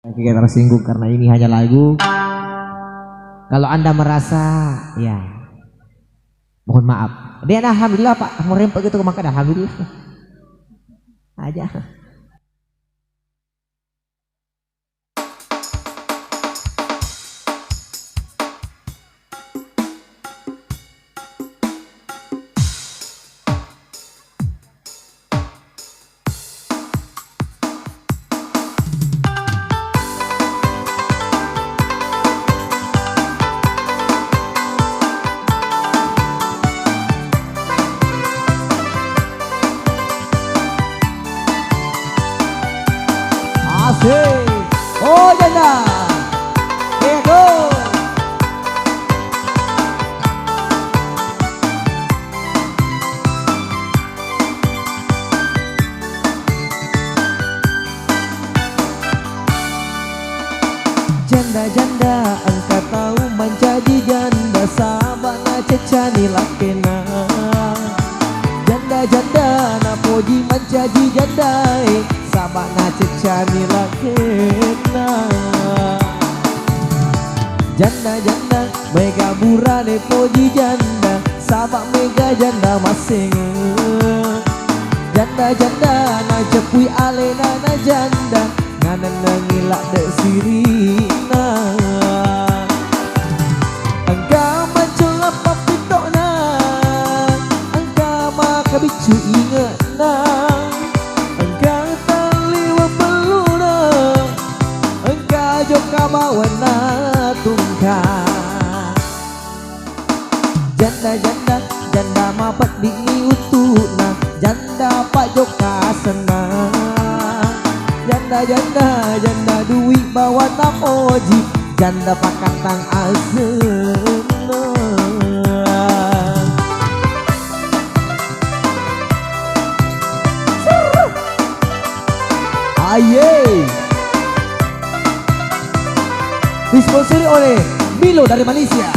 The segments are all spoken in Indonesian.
Kita tersinggung karena ini hanya lagu. Kalau Anda merasa, ya mohon maaf. Dia alhamdulillah Pak, mau rempet gitu makan alhamdulillah aja. Asik. Oh janda. Here go. Janda-janda engkau tahu menjadi janda sabana cecani lakena. Janda-janda na poji menjadi janda sabana cecani lakena. Janda-janda mega burane poji janda sabak mega janda masing. Janda-janda na cepui alena na janda ngana ngilak dek sirina. Engkau mencolap papitok na engkau maka bicu ingat na. Joka bawana tungka. Janda-janda janda mapat dini utuna janda pak joka senang. Janda-janda janda duit bawa tamoji janda pakatang asena. Aye. Disponsori oleh Milo dari Malaysia.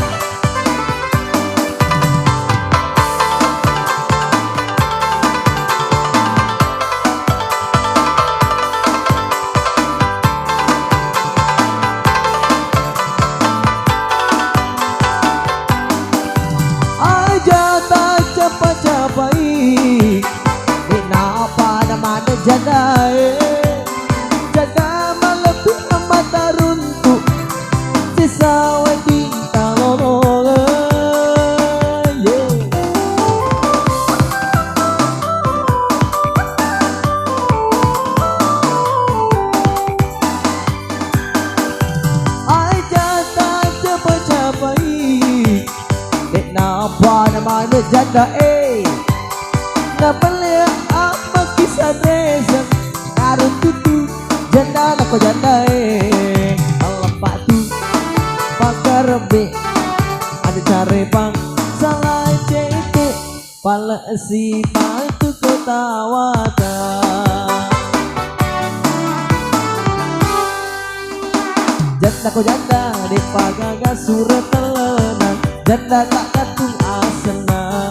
Aja tak capai-capai kenapa nama janda janda melebihi mata runtuh sawah di talongan, yeah. Aja tak capai-capai kenapa namanya janda Kenapa lihat apa kisah desa karun tutu janda nak janda lepak tu pakarbe ada cari bang salah cekek pala si patu kotawata. Janda ko janda di pagaga surat telenang janda tak katung asena.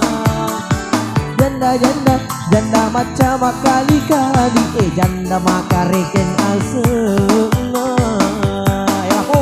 Janda-janda janda macam kali-kali janda makareken asena. Ya ho.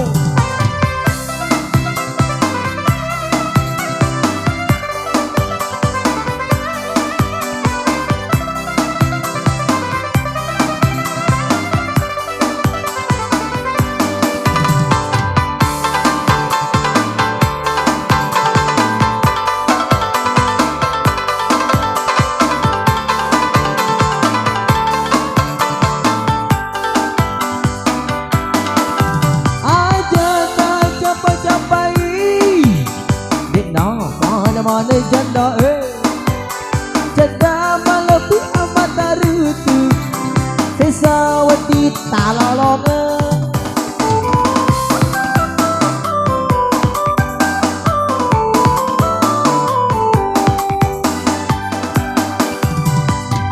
Mana janda janda melebihi amat rutu sesawati talalonga.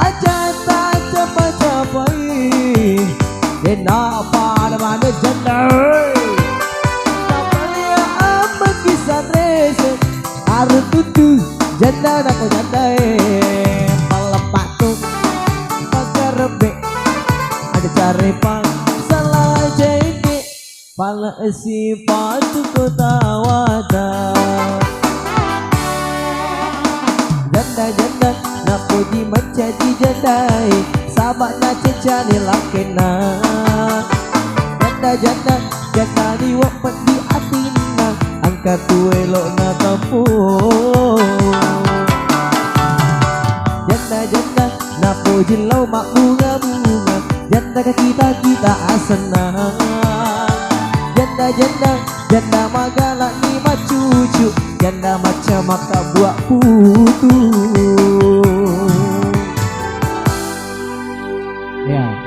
Aja tak capai-capai kenapa mana janda namanya apa kisah rese tutu Pala sifatu kota wada janda-janda na puji mencaci jandai sahabat na cecani lakena janda-janda janda ni wapet di atina angkat tuelo na tapu janda-janda na puji lau mak bunga-bunga janda ke kita asana janda-janda janda magalak ni macucu janda macam maka buat putu ya.